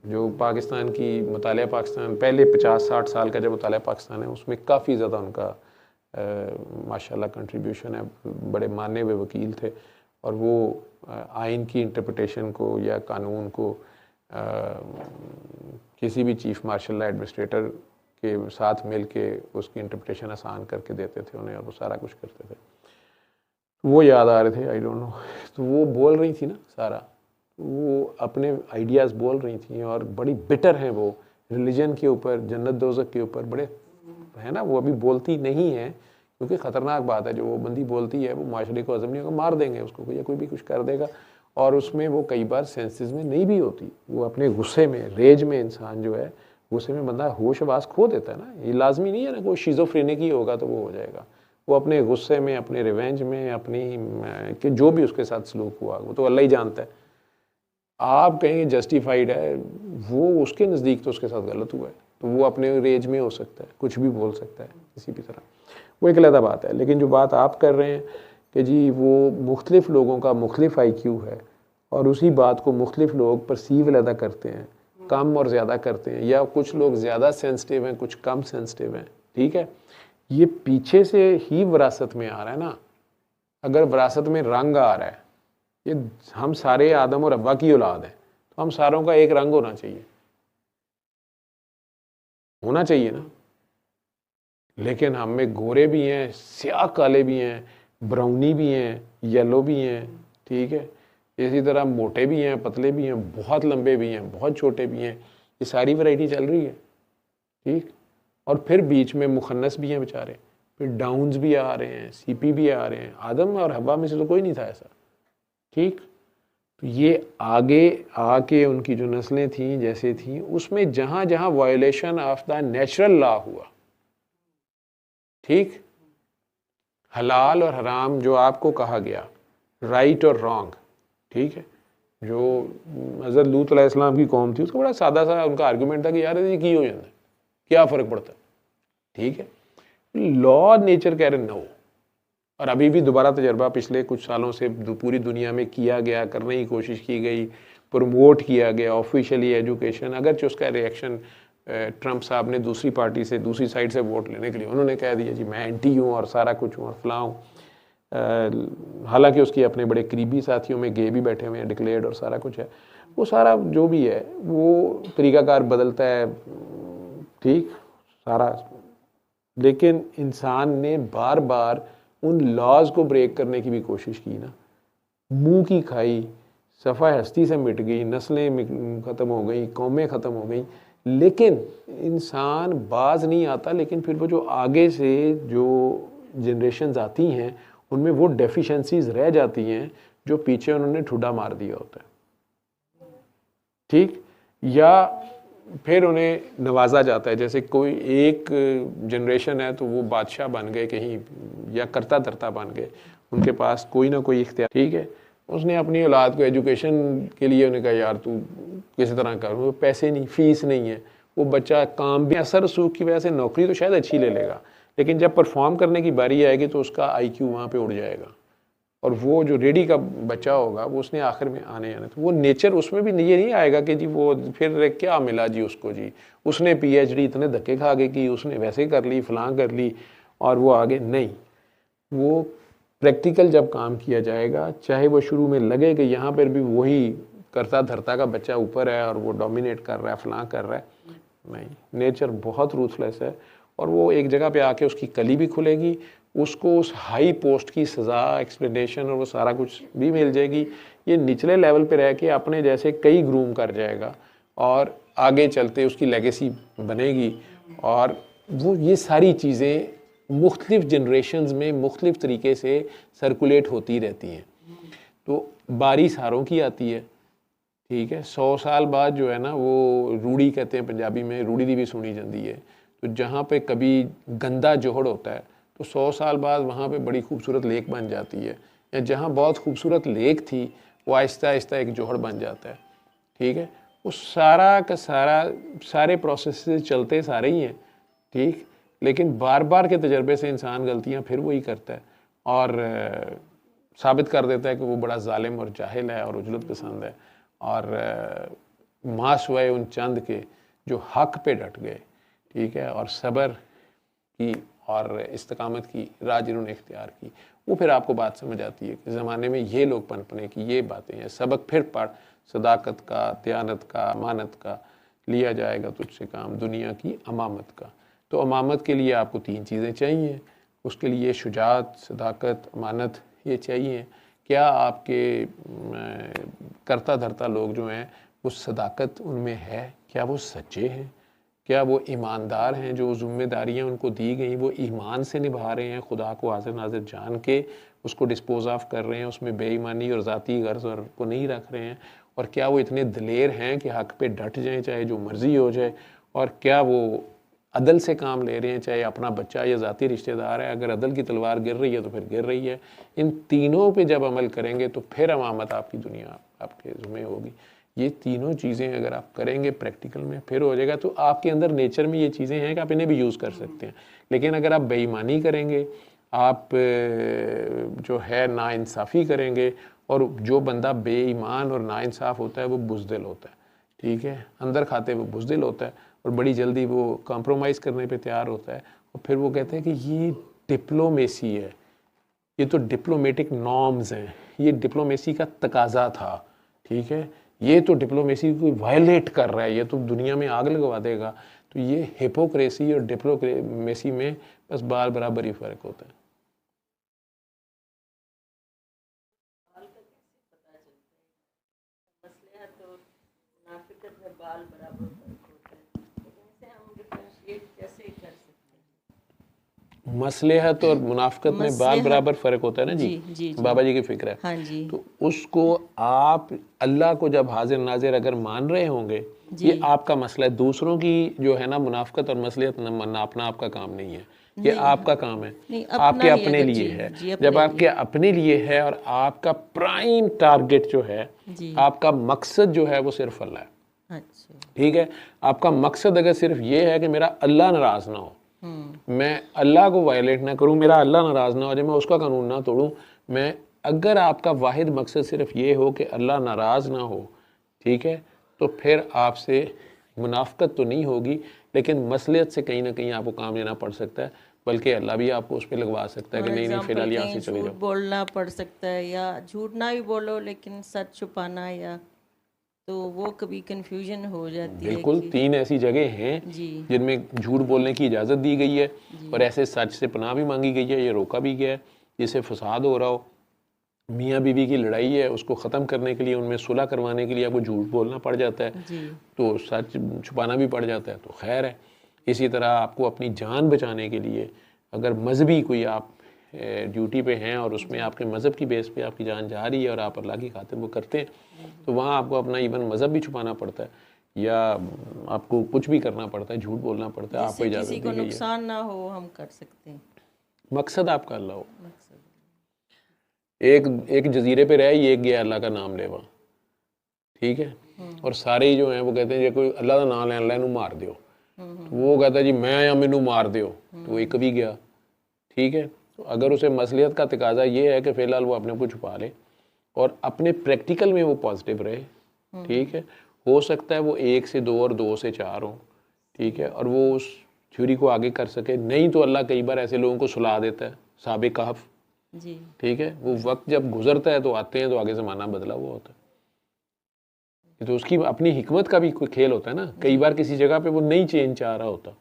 जो पाकिस्तान की मुतालिया पाकिस्तान पहले 50-60 साल का जब मुतालिया पाकिस्तान है उसमें काफ़ी ज़्यादा उनका माशाल्लाह कंट्रीब्यूशन है। बड़े माने हुए वकील थे और वो आइन की इंटरप्रिटेशन को या कानून को किसी भी चीफ मार्शल एडमिनिस्ट्रेटर के साथ मिल के उसकी इंटरप्रिटेशन आसान करके देते थे उन्हें और वो सारा कुछ करते थे। वो याद आ रहे थे, आई डोंट नो। तो वो बोल रही थी ना सारा, वो अपने आइडियाज़ बोल रही थी और बड़ी बिटर हैं वो रिलीजन के ऊपर, जन्नत दोज़ख के ऊपर बड़े है ना। वो अभी बोलती नहीं है क्योंकि ख़तरनाक बात है, जो वो बंदी बोलती है वो माशरे को हज़म नहीं होगा, मार देंगे उसको या कोई भी कुछ कर देगा। और उसमें वो कई बार सेंसेस में नहीं भी होती, वो अपने गुस्से में, रेज में इंसान जो है गुस्से में बंदा होश आवास खो देता है ना। ये लाजमी नहीं है ना कोई शिज़ोफ्रेनिक ही होगा तो वो हो जाएगा। वो अपने गुस्से में, अपने रिवेंज में, अपनी कि जो भी उसके साथ सलूक हुआ वो तो अल्लाह ही जानता है। आप कहेंगे जस्टिफाइड है, वो उसके नज़दीक तो उसके साथ गलत हुआ है, तो वो अपने रेज में हो सकता है, कुछ भी बोल सकता है किसी भी तरह, वो एक अलग बात है। लेकिन जो बात आप कर रहे हैं कि जी वो मुख्तलिफ़ लोगों का मुख्तलिफ़ IQ है और उसी बात को मुख्तलिफ़ लोग परसीव अलग करते हैं, कम और ज़्यादा करते हैं, या कुछ लोग ज़्यादा सेंसिटिव हैं, कुछ कम सेंसिटिव हैं, ठीक है। ये पीछे से ही विरासत में आ रहा है ना। अगर विरासत में रंग आ रहा है, ये हम सारे आदम और हव्वा की औलाद हैं, तो हम सारों का एक रंग होना चाहिए ना। लेकिन हम में गोरे भी हैं, स्याह काले भी हैं, ब्राउनी भी हैं, येलो भी हैं, ठीक है। इसी तरह मोटे भी हैं, पतले भी हैं, बहुत लंबे भी हैं, बहुत छोटे भी हैं, ये सारी वैरायटी चल रही है, ठीक। और फिर बीच में मुखन्नस भी हैं बेचारे, फिर डाउन्स भी आ रहे हैं, CP भी आ रहे हैं। आदम और हव्वा में से तो कोई नहीं था ऐसा, ठीक। तो ये आगे आके उनकी जो नस्लें थीं जैसे थीं, उसमें जहाँ जहाँ violation of the natural law हुआ, ठीक, हलाल और हराम जो आपको कहा गया, राइट और रॉन्ग, ठीक है। जो हज़रत लूत अलैहिस्सलाम की कौम थी उसका बड़ा सादा सा उनका आर्गूमेंट था कि यार ये की हो जाता है, क्या फ़र्क पड़ता है, ठीक है। लॉ नेचर कह रहे नो। और अभी भी दोबारा तजर्बा पिछले कुछ सालों से पूरी दुनिया में किया गया, करने की कोशिश की गई, प्रमोट किया गया ऑफिशियली एजुकेशन। अगरचे उसका रिएक्शन ट्रंप साहब ने दूसरी पार्टी से, दूसरी साइड से वोट लेने के लिए उन्होंने कह दिया जी मैं एंटी हूँ और सारा कुछ हूँ और फलां हूँ। हालांकि उसकी अपने बड़े करीबी साथियों में गे भी बैठे हुए हैं, डिक्लेयर्ड, और सारा कुछ है। वो सारा जो भी है वो तरीक़ाकार बदलता है, ठीक, सारा। लेकिन इंसान ने बार बार उन लॉज को ब्रेक करने की भी कोशिश की ना। मुंह की खाई, सफ़ा हस्ती से मिट गई, नस्लें ख़त्म हो गई, कौमें ख़त्म हो गई, लेकिन इंसान बाज नहीं आता। लेकिन फिर वो जो आगे से जो जनरेशन्स आती हैं उनमें वो डेफिशिएंसीज रह जाती हैं जो पीछे उन्होंने ठुड्डा मार दिया होता है, ठीक। या फिर उन्हें नवाजा जाता है, जैसे कोई एक जनरेशन है तो वो बादशाह बन गए कहीं या करता धरता बन गए, उनके पास कोई ना कोई इख्तियार, ठीक है। उसने अपनी औलाद को एजुकेशन के लिए उन्हें कहा यार तू किसी तरह कर, वो पैसे नहीं, फीस नहीं है, वो बच्चा काम भी असर रसूख की वजह से नौकरी तो शायद अच्छी ले लेगा, लेकिन जब परफॉर्म करने की बारी आएगी तो उसका IQ वहाँ पे उड़ जाएगा और वो जो रेडी का बच्चा होगा वो उसने आखिर में आने जाना। तो वो नेचर उसमें भी ये नहीं आएगा कि जी वो फिर क्या मिला जी उसको, जी उसने PhD इतने धक्के खा के की, उसने वैसे कर ली, फलां कर ली और वो आगे नहीं। वो प्रैक्टिकल जब काम किया जाएगा, चाहे वो शुरू में लगे कि यहाँ पर भी वही करता धरता का बच्चा ऊपर है और वो डोमिनेट कर रहा है, फलां कर रहा है, नहीं। नेचर बहुत रूथलेस है और वो एक जगह पे आके उसकी कली भी खुलेगी, उसको उस हाई पोस्ट की सज़ा, एक्सप्लेनेशन और वो सारा कुछ भी मिल जाएगी। ये निचले लेवल पे रह के अपने जैसे कई ग्रूम कर जाएगा और आगे चलते उसकी लेगेसी बनेगी। और वो ये सारी चीज़ें मुख्तलिफ जनरेशन्स में मुख्तलिफ तरीके से सर्कुलेट होती रहती हैं। तो बारी सारों की आती है, ठीक है। 100 साल बाद जो है ना वो रूढ़ी कहते हैं पंजाबी में, रूढ़ी दी भी सुनी जाती है। तो जहाँ पे कभी गंदा जोहड़ होता है तो 100 साल बाद वहाँ पे बड़ी खूबसूरत लेक बन जाती है, या जहाँ बहुत खूबसूरत लेक थी वो आहिस्ता आहिस्ता एक जोहड़ बन जाता है, ठीक है। वो सारा का सारा सारे प्रोसेस चलते सारे ही हैं, ठीक, लेकिन बार बार के तजर्बे से इंसान गलतियां फिर वही करता है और साबित कर देता है कि वो बड़ा जालिम और जाहिल है और उजलत पसंद है। और मास हुए उन चंद के जो हक पे डट गए, ठीक है, और सब्र की और इस्तकामत की राह जिन्होंने इख्तियार की, वो फिर आपको बात समझ आती है कि ज़माने में ये लोग पनपने की ये बातें हैं। सबक फिर पढ़, सदाकत का, त्यानत का, अमानत का, लिया जाएगा तुझसे काम दुनिया की अमामत का। तो अमामत के लिए आपको 3 चीज़ें चाहिए, उसके लिए शुजात, सदाकत, अमानत ये चाहिए। क्या आपके करता धरता लोग जो हैं वो सदाकत उनमें है? क्या वो सच्चे हैं? क्या वो ईमानदार हैं? जो ज़िम्मेदारियाँ उनको दी गई वो ईमान से निभा रहे हैं, खुदा को हाज़िर नाज़िर जान के उसको डिस्पोज ऑफ कर रहे हैं, उसमें बेईमानी और ज़ाती गर्ज़ और को नहीं रख रहे हैं? और क्या वो इतने दलेर हैं कि हक़ पे डट जाएं चाहे जो मर्ज़ी हो जाए? और क्या वो अदल से काम ले रहे हैं, चाहे अपना बच्चा या ज़ाती रिश्तेदार है, अगर अदल की तलवार गिर रही है तो फिर गिर रही है। इन तीनों पे जब अमल करेंगे तो फिर अमामत आपकी दुनिया आपके ज़िम्मे होगी। ये तीनों चीज़ें अगर आप करेंगे प्रैक्टिकल में फिर हो जाएगा। तो आपके अंदर नेचर में ये चीज़ें हैं कि आप इन्हें भी यूज़ कर सकते हैं। लेकिन अगर आप बेईमानी करेंगे, आप जो है नाइंसाफ़ी करेंगे, और जो बंदा बेईमान और नाइंसाफ़ होता है वो बुज़दिल होता है, ठीक है, अंदर खाते वो बुज़दिल होता है और बड़ी जल्दी वो कॉम्प्रोमाइज़ करने पे तैयार होता है। और फिर वो कहते हैं कि ये डिप्लोमेसी है, ये तो डिप्लोमेटिक नॉर्म्स हैं, ये डिप्लोमेसी का तकाजा था, ठीक है, ये तो डिप्लोमेसी को वायलेट कर रहा है, ये तो दुनिया में आग लगवा देगा। तो ये हिपोक्रेसी और डिप्लोमेसी में बस बाल बराबर ही फ़र्क होता है। मसलहत और मुनाफिकत में बाल बराबर फ़र्क होता है ना जी, जी बाबा जी की फिक्र है। हाँ जी। तो उसको आप अल्लाह को जब हाजिर नाजिर अगर मान रहे होंगे, ये आपका मसला है। दूसरों की जो है ना मुनाफिकत और मसलहत नापना आपका काम नहीं है, ये आपका काम है, आपके अपने लिए है। जब आपके अपने लिए है और आपका प्राइम टारगेट जो है, आपका मकसद जो है वो सिर्फ अल्लाह है, ठीक है। आपका मकसद अगर सिर्फ ये है कि मेरा अल्लाह नाराज़ ना हो, मैं अल्लाह को वायलेट ना करूं, मेरा अल्लाह नाराज़ ना हो जाए, मैं उसका कानून ना तोड़ूं, मैं अगर आपका वाहिद मकसद सिर्फ ये हो कि अल्लाह नाराज़ ना हो, ठीक है, तो फिर आपसे मुनाफिकत तो नहीं होगी, लेकिन मसलियत से कहीं ना कहीं आपको काम लेना पड़ सकता है, बल्कि अल्लाह भी आपको उस पर लगवा सकता है कि नहीं फिलहाल यहाँ से चले जाओ। बोलना पड़ सकता है या झूठ ना भी बोलो लेकिन सच छुपाना, या तो वो कभी कंफ्यूजन हो जाती है। बिल्कुल 3 ऐसी जगह हैं जिनमें झूठ बोलने की इजाज़त दी गई है और ऐसे सच से पनाह भी मांगी गई है, ये रोका भी गया है। जिससे फसाद हो रहा हो, मियाँ बीवी की लड़ाई है, उसको ख़त्म करने के लिए, उनमें सुलह करवाने के लिए आपको झूठ बोलना पड़ जाता है, तो सच छुपाना भी पड़ जाता है, तो खैर है। इसी तरह आपको अपनी जान बचाने के लिए अगर मजहबी कोई आप ड्यूटी पे हैं और उसमें आपके मज़हब की बेस पे आपकी जान जा रही है और आप अल्लाह की खातिर वो करते हैं, तो वहाँ आपको अपना इवन मज़हब भी छुपाना पड़ता है या आपको कुछ भी करना पड़ता है, झूठ बोलना पड़ता है, आपको इजाज़त दी गई है। नुकसान ना हो हम कर सकते हैं, मकसद आपका अल्लाह हो। एक जजीरे पे रह, ये गया अल्लाह का नाम लेवा, ठीक है, और सारे ही जो हैं वो कहते हैं जे कोई अल्लाह का नाम लें, अल्लाह नू मार दियो, तो वो कहता है जी मैं या मैनू मार दियो, तो एक भी गया, ठीक है। तो अगर उसे मसलियत का तकाजा ये है कि फ़िलहाल वो अपने को छुपा ले और अपने प्रैक्टिकल में वो पॉजिटिव रहे, ठीक है, हो सकता है वो 1 से 2 और 2 से 4 हो, ठीक है, और वो उस थ्योरी को आगे कर सके। नहीं तो अल्लाह कई बार ऐसे लोगों को सुला देता है, साबिक़ कहफ, ठीक है, वो वक्त जब गुजरता है तो आते हैं तो आगे ज़माना बदला हुआ होता है, तो उसकी अपनी हिकमत का भी कोई खेल होता है ना। कई बार किसी जगह पे वो नहीं चेंज चाह रहा होता,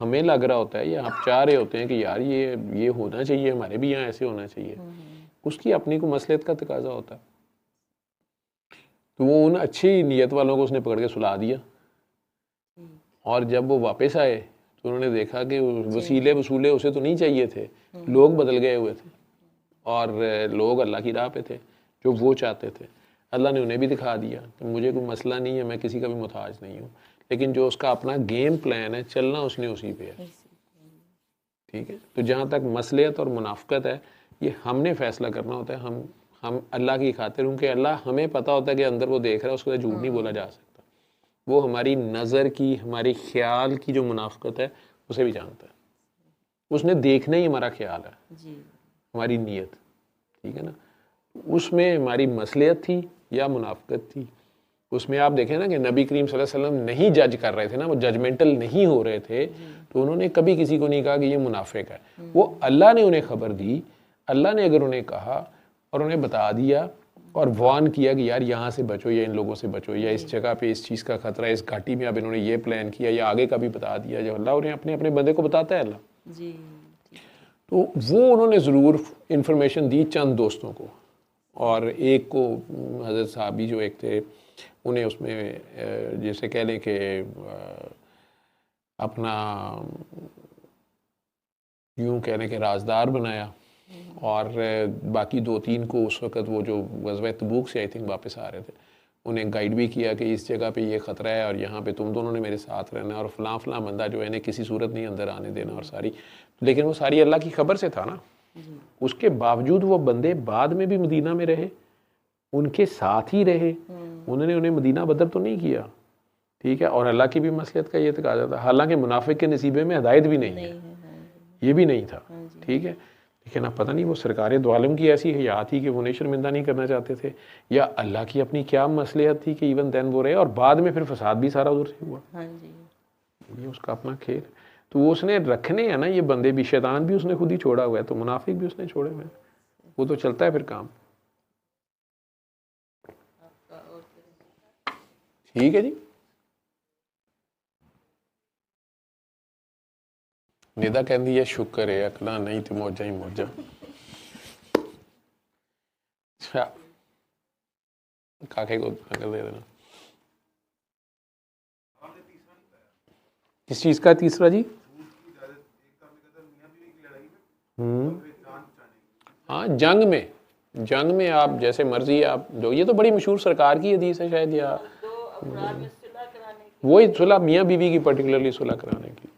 हमें लग रहा होता है या आप चाह रहे होते हैं कि यार ये होना चाहिए, हमारे भी यहाँ ऐसे होना चाहिए, उसकी अपनी को मसलियत का तकाजा होता है। तो वो उन अच्छी नीयत वालों को उसने पकड़ के सुला दिया और जब वो वापस आए तो उन्होंने देखा कि वसीले वसूले उसे तो नहीं चाहिए थे, लोग बदल गए हुए थे और लोग अल्लाह की राह पे थे जो वो चाहते थे। अल्लाह ने उन्हें भी दिखा दिया कि मुझे कोई मसला नहीं है, मैं किसी का भी मुताज नहीं हूँ, लेकिन जो उसका अपना गेम प्लान है चलना उसने उसी पे है, ठीक है। तो जहाँ तक मसलियत और मुनाफिकत है, ये हमने फैसला करना होता है, हम अल्लाह की खातिर, क्योंकि अल्लाह हमें पता होता है कि अंदर वो देख रहा है, उसके साथ झूठ नहीं बोला जा सकता। वो हमारी नज़र की, हमारी ख्याल की जो मुनाफकत है उसे भी जानता है। उसने देखना ही हमारा ख्याल है, जी हमारी नीयत, ठीक है ना। उसमें हमारी मसलियत थी या मुनाफकत थी। उसमें आप देखें ना कि नबी करीम सल्लल्लाहु अलैहि वसल्लम नहीं जज कर रहे थे ना, वो जजमेंटल नहीं हो रहे थे, तो उन्होंने कभी किसी को नहीं कहा कि ये मुनाफिक है। वो अल्लाह ने उन्हें खबर दी, अल्लाह ने अगर उन्हें कहा और उन्हें बता दिया और वार्न किया कि यार यहाँ से बचो या इन लोगों से बचो या इस जगह पे इस चीज़ का खतरा है, इस घाटी में अब इन्होंने ये प्लान किया, या आगे का भी बता दिया, जो अल्लाह उन्हें अपने अपने बंदे को बताता है अल्लाह। जी तो वो उन्होंने ज़रूर इंफॉर्मेशन दी चंद दोस्तों को, और एक को हज़रत साहबी जो एक थे उन्हें उसमें जैसे कह लें कि अपना यूँ कह लें कि राजदार बनाया, और बाकी 2-3 को उस वक़्त वो जो ग़ज़वा तबूक से आई थिंक वापस आ रहे थे उन्हें गाइड भी किया कि इस जगह पे ये ख़तरा है और यहाँ पे तुम दोनों ने मेरे साथ रहना है, और फ़लाँ फ़लाँ बंदा जो है इन्हें किसी सूरत नहीं अंदर आने देना, और सारी, लेकिन वो सारी अल्लाह की खबर से था ना। उसके बावजूद वो बंदे बाद में भी मदीना में रहे, उनके साथ ही रहे, उन्होंने उन्हें मदीना बदर तो नहीं किया, ठीक है। और अल्लाह की भी मसलियत का ये तकाज़ा था, हालांकि मुनाफिक के नसीबे में हिदायत भी नहीं है, ये भी नहीं था, ठीक है। लेकिन अब पता नहीं वो सरकार दो आलम की ऐसी हयात थी कि वो उन्हें शर्मिंदा नहीं करना चाहते थे, या अल्लाह की अपनी क्या मसलियत थी कि इवन देन वो रहे, और बाद में फिर फसाद भी सारा उधर से हुआ। ये उसका अपना खेल। तो वो उसने रखने हैं ना ये बंदे भी, शैतान भी उसने खुद ही छोड़ा हुआ है, तो मुनाफिक भी उसने छोड़े हुए हैं, वो तो चलता है फिर काम। ठीक है जी। निदा कहती है शुक्र है अकला नहीं तो मौजा ही मौजा। अच्छा काके को अकल दे देना। किस चीज का तीसरा जी? हाँ जंग में आप जैसे मर्जी आप जो, ये तो बड़ी मशहूर सरकार की हदीस है शायद, या वही सुलह मियाँ बीवी की पर्टिकुलरली सुलह कराने की,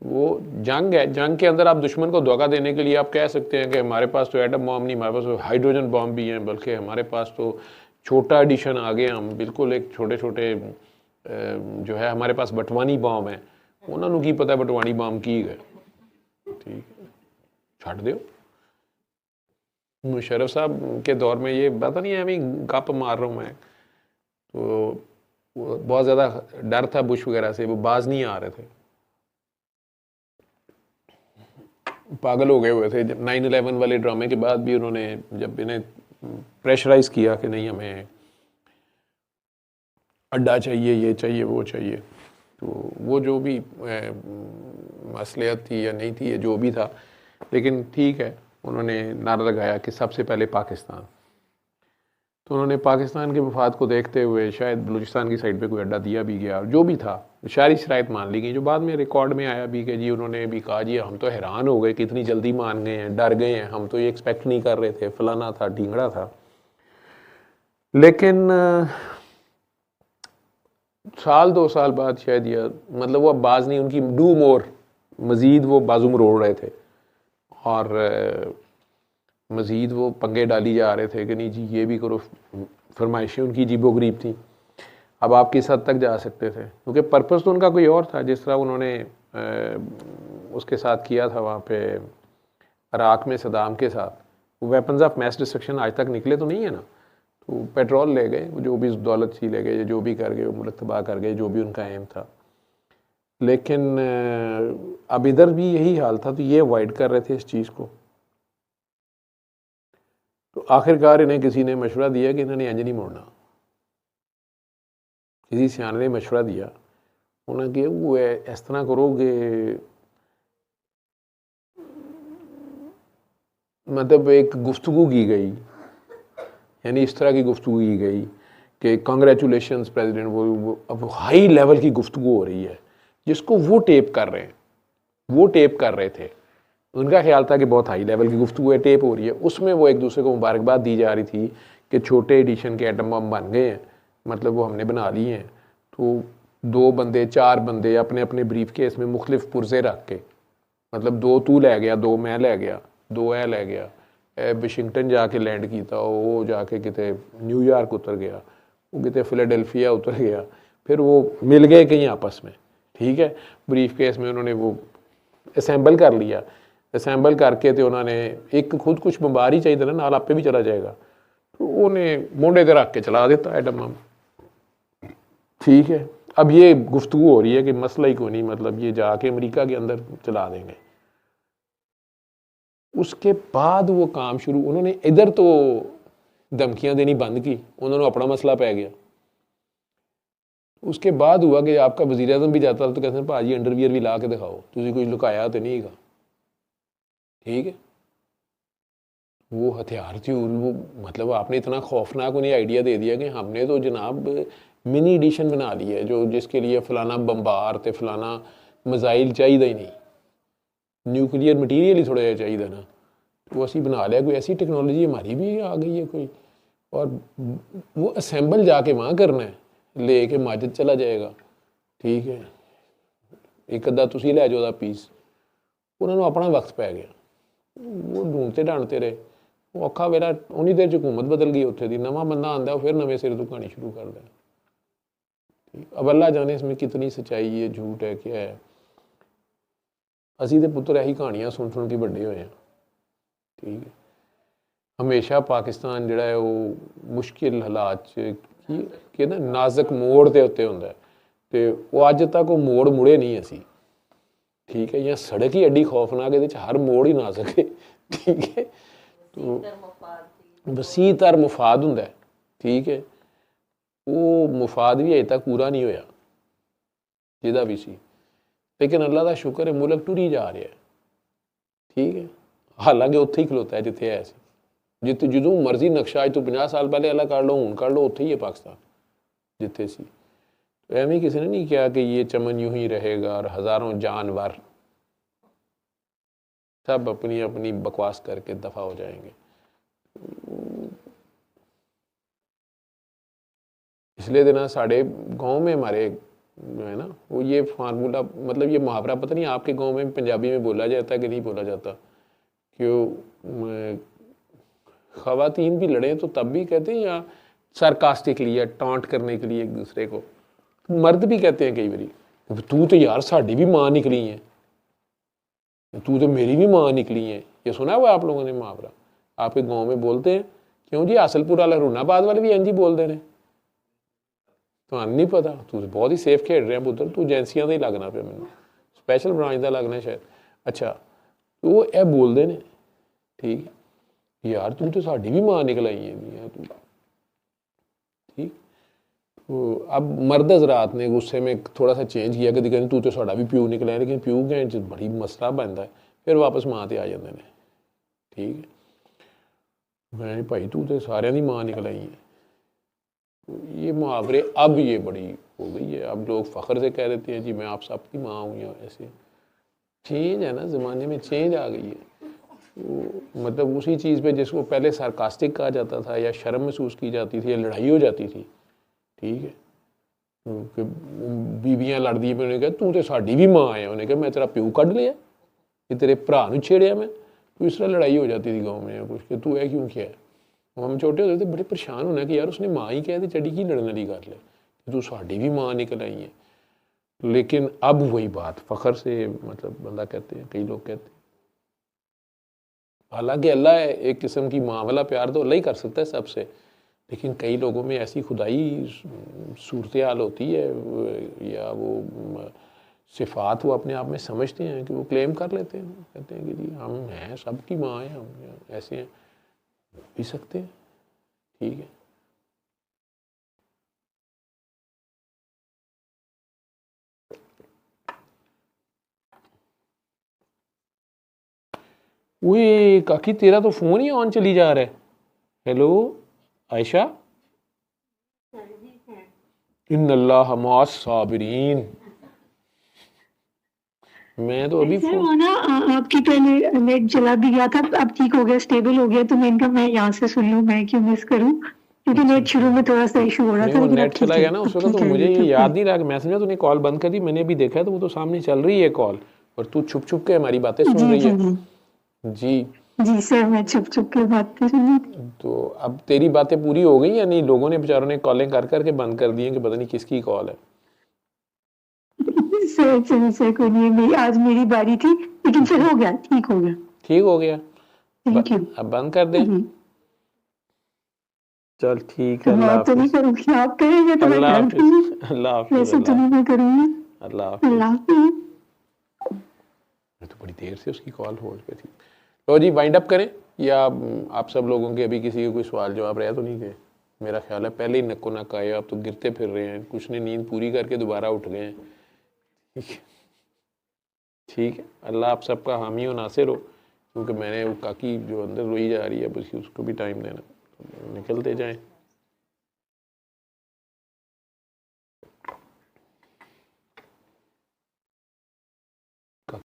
वो जंग है। जंग के अंदर आप दुश्मन को धोखा देने के लिए आप कह सकते हैं कि हमारे पास तो एटम बॉम्ब नहीं, हमारे पास तो हाइड्रोजन बॉम्ब भी हैं, बल्कि हमारे पास तो छोटा एडिशन आ गए, हम बिल्कुल एक छोटे छोटे जो है हमारे पास बटवानी बॉम्ब है, उन्होंने की पता बटवानी बॉम्ब की गए, ठीक है छड़ दो। मुशर्रफ साहब के दौर में ये पता नहीं है, अभी गप मार रहा हूँ मैं, तो बहुत ज़्यादा डर था बुश वगैरह से, वो बाज नहीं आ रहे थे, पागल हो गए हुए थे। 9/11 वाले ड्रामे के बाद भी उन्होंने जब इन्हें प्रेशराइज किया कि नहीं हमें अड्डा चाहिए, ये चाहिए, वो चाहिए, तो वो जो भी मसलियत थी या नहीं थी, जो भी था, लेकिन ठीक है उन्होंने नारा लगाया कि सबसे पहले पाकिस्तान। तो उन्होंने पाकिस्तान के मफाद को देखते हुए शायद बलूचिस्तान की साइड पे कोई अड्डा दिया भी गया, जो भी था सारी शराइत मान ली गई, जो बाद में रिकॉर्ड में आया भी कि जी उन्होंने भी कहा जी हम तो हैरान हो गए कि इतनी जल्दी मान गए हैं, डर गए हैं, हम तो ये एक्सपेक्ट नहीं कर रहे थे, फलाना था ढींगड़ा था। लेकिन साल 2 साल बाद शायद, या मतलब वो अब बाज नहीं, उनकी डू मोर मज़ीद वो बाजू मरोड़ रहे थे और मज़ीद वो पंगे डाली जा रहे थे कि नहीं जी ये भी करो, फरमाइशें उनकी अजीबो गरीब थी। अब आप किस हद तक जा सकते थे, क्योंकि पर्पस तो उनका कोई और था, जिस तरह उन्होंने उसके साथ किया था वहाँ पे इराक़ में सदाम के साथ, वो वेपन्स ऑफ मैस डिस्ट्रक्शन आज तक निकले तो नहीं है ना, तो पेट्रोल ले गए, जो भी दौलत थी ले गए, जो भी कर गए, वो मुल्क तबाह कर गए, जो भी उनका एम था। लेकिन अब इधर भी यही हाल था, तो ये अवॉइड कर रहे थे इस चीज़ को। तो आखिरकार इन्हें किसी ने मशवरा दिया कि इन्होंने इंज नहीं मोड़ना, किसी सियाने ने मशवरा दिया, उन्होंने कहा वो इस तरह करोगे, मतलब एक गुफ्तगू की गई, यानी इस तरह की गुफ्तगू की गई कि कांग्रेचुलेशंस प्रेसिडेंट, वो अब हाई लेवल की गुफ्तगू हो रही है, जिसको वो टेप कर रहे हैं, वो टेप कर रहे थे। उनका ख्याल था कि बहुत हाई लेवल की गुफ्तगू है, टेप हो रही है, उसमें वो एक दूसरे को मुबारकबाद दी जा रही थी कि छोटे एडिशन के एटम बम बन गए हैं, मतलब वो हमने बना लिए हैं। तो 2 बंदे 4 बंदे अपने अपने ब्रीफ केस में मुख्तलिफ पुर्जे रख के, मतलब 2 तू लै गया, 2 मैं लै गया, 2 ए लै गया, वाशिंगटन जाके लैंड किया, वो जाके किते न्यूयॉर्क उतर गया, वो किते फिलाडेल्फिया उतर गया, फिर वो मिल गए कहीं आपस में, ठीक है। ब्रीफ केस में उन्होंने वो असैम्बल कर लिया, असैम्बल करके तो उन्होंने एक खुद कुछ बंबार ही चाहिए ना, नाल आपे भी चला जाएगा, तो उन्हें मोढ़े ते रख के चला देता है डम्मा, ठीक है। अब ये गुफ्तगू हो रही है कि मसला ही कोई नहीं, मतलब ये जाके अमेरिका के अंदर चला देंगे। उसके बाद वो काम शुरू, उन्होंने इधर तो धमकियां देनी बंद की, उन्होंने अपना मसला पै गया। उसके बाद हुआ कि आपका वज़ीर आज़म भी जाता तो कहते हैं भाजी अंडरवियर भी ला के दिखाओ, तुझे कुछ लुकाया तो नहीं है, ठीक है। वो हथियार थी, वो मतलब आपने इतना खौफनाक उन्हें आइडिया दे दिया कि हमने तो जनाब मिनी एडिशन बना ली है, जो जिसके लिए फलाना बम्बार ते फलाना मिसाइल चाहिए ही नहीं, न्यूक्लियर मटीरियल ही थोड़ा चाहिए ना, वो असी बना लिया। कोई ऐसी टेक्नोलॉजी हमारी भी आ गई है कोई, और वो असैम्बल जाके वहाँ करना है, ले के माजिद चला जाएगा, ठीक है। एक अद्धा तुसी लै जाओ पीस, उन्होंने अपना वक्त पै गया, वो ढूंढते ढांढते रहे। वो औखा वेला उन्नी देर हुकूमत बदल गई उत्थे दी, नवा बंदा आंदा फिर नवे सिर तो कहानी शुरू कर दें। अब अल्लाह जाने इसमें कितनी सच्चाई है, झूठ है, क्या है। असी तो पुत्र यही कहानियां सुन सुन के बड़े हुए हैं, ठीक है। हमेशा पाकिस्तान जिहड़ा है वो मुश्किल हालात कि ना नाजुक मोड़ के उत्ते हुंदा है, ते वो अज तक वो मोड़ मुड़े नहीं असी, ठीक है। या सड़क ही एडी खौफनाक, ये हर मोड़ ही नाजुक है, ठीक है। तो वसी तर मुफाद हुंदा है, ठीक है। वो मुफाद भी अजे तक पूरा नहीं होया जिहदा भी सी, लेकिन अल्लाह का शुक्र है मुल्क टुरी जा रहा है, ठीक है। हालांकि उत्थे ही खलोता है जिथे है, जिते जो मर्जी नक्शा अज तो 50 साल पहले अल्लाह कर लो, हूँ कर लो, उत्थे ही है पाकिस्तान जिथे सी। तो एवं किसी ने नहीं कहा कि ये चमन यूं ही रहेगा और हज़ारों जानवर सब अपनी अपनी बकवास करके दफा हो जाएंगे। इसलिए देना साढ़े गांव में हमारे है ना, वो ये फार्मूला, मतलब ये मुहावरा, पता नहीं आपके गांव में पंजाबी में बोला जाता है कि नहीं बोला जाता, कि ख़वातीन भी लड़े तो तब भी कहते हैं, या सरकास्टिकली या टॉन्ट करने के लिए एक दूसरे को, मर्द भी कहते हैं कई बारी, तू तो यार साड़ी भी माँ निकली है, तू तो मेरी भी माँ निकली है। ये सुना हुआ आप लोगों ने मुहावरा? आपके गांव में बोलते हैं? क्यों जी, हासलपुर वाला रूनाबाद वाले भी इंज ही बोलते हैं। तो नहीं पता, तू बहुत ही सेफ खेड रहा पुत्र, तू एजेंसियां का ही लगना पे, मैंने स्पैशल ब्रांच का लगना शायद। अच्छा, तो वो यह बोलते हैं, ठीक है, यार तू तो साड़ी भी माँ निकल आई है तू, ठीक। तो अब मर्द हज़रात ने गुस्से में थोड़ा सा चेंज किया कि कहते तू तो साड़ा भी प्यू निकला है, लेकिन प्यू कहने बड़ी मसला बनता है, फिर वापस माँ ते आ जाते हैं, ठीक है। मैं भाई तू तो सारे की माँ निकल आई है। ये मुहावरे अब ये बड़ी हो गई है, अब लोग फ़ख्र से कह देते हैं जी मैं आप सबकी माँ हूँ, या ऐसे चेंज है ना, ज़माने में चेंज आ गई है। तो मतलब उसी चीज़ पे जिसको पहले सार्कास्टिक कहा जाता था, या शर्म महसूस की जाती थी, या लड़ाई हो जाती थी, ठीक है, कि बीबियाँ लड़दी पे, उन्हें कहा तू तो साड़ी भी माँ है, उन्हें कहा मैं तेरा प्यू कढ़ लिया, कि तेरे भरा नूं छेड़िया मैं, तो इस तरह लड़ाई हो जाती थी गाँव में, या कुछ कि तू है क्यों किया है। हम छोटे होते थे बड़े परेशान होना कि यार उसने माँ ही कह दी, चढ़ी की लड़ने वाली गल है, तू साड़ी भी माँ निकल आई है। लेकिन अब वही बात फ़ख्र से, मतलब बंदा कहते हैं, कई लोग कहते हैं, हालांकि अल्लाह एक किस्म की माँ वाला प्यार तो अल्लाह ही कर सकता है सबसे, लेकिन कई लोगों में ऐसी खुदाई सूरत हाल होती है, या वो सिफ़ात वो अपने आप में समझते हैं कि वो क्लेम कर लेते हैं, कहते हैं कि जी हम हैं, सबकी माँ हैं, हम ऐसे हैं, पी सकते हैं, ठीक है। वही काकी तेरा तो फोन ही ऑन चली जा रहा है। हेलो आयशा, इन्नल्लाह मास साबिरीन। मैं तो अभी सर वो ना आपकी पहले नेट चला भी गया था, अब ठीक हो गया, स्टेबल हो गया, तो मैं इनका मैं यहाँ से सुन लूँ, मैं क्यों मिस करूँ, क्योंकि नेट शुरू में थोड़ा सा इशू हो रहा था, लेकिन नेट चला गया ना उस वक्त, तो मुझे ये याद नहीं रहा, मैं समझा तूने कॉल बंद कर दी, मैंने अभी देखा तो वो तो सामने चल रही है कॉल, और तू छुप छुप के हमारी बातें सुन रही है। जी जी सर, मैं छुप छुप के बातें सुन रही थी। तो अब तेरी बातें पूरी हो गई या नहीं? लोगों ने बेचारों ने कॉलें कर करके बंद कर दी हैं कि पता नहीं किसकी कॉल है। सर कोई नहीं, आज मेरी बारी थी, लेकिन सर हो गया, ठीक हो गया। ठीक हो गया, थैंक यू। अब बंद कर दें? चल ठीक है, अल्लाह मैं तो नहीं हाफिज। करूँगी, आप करेंगे तो मैं अल्लाह कर हाफिज, दूंगी, अल्लाह हाफिज, वैसे तो नहीं मैं करूँगी। अल्लाह हाफिज। अल्लाह हाफिज। तो बड़ी देर से उसकी कॉल होल्ड पे थी। लो जी, वाइंड अप करें या आप सब लोगों के अभी किसी के कोई सवाल जवाब रह तो नहीं गए? मेरा ख्याल है पहले ही नक्को नक आए, आप तो गिरते फिर रहे हैं, कुछ ने नींद पूरी करके दोबारा उठ गए हैं। ठीक है, अल्लाह आप सबका हामी और नासिर हो, क्योंकि मैंने वो काकी जो अंदर रोई जा रही है, बस उसको भी टाइम देना, निकलते जाएं।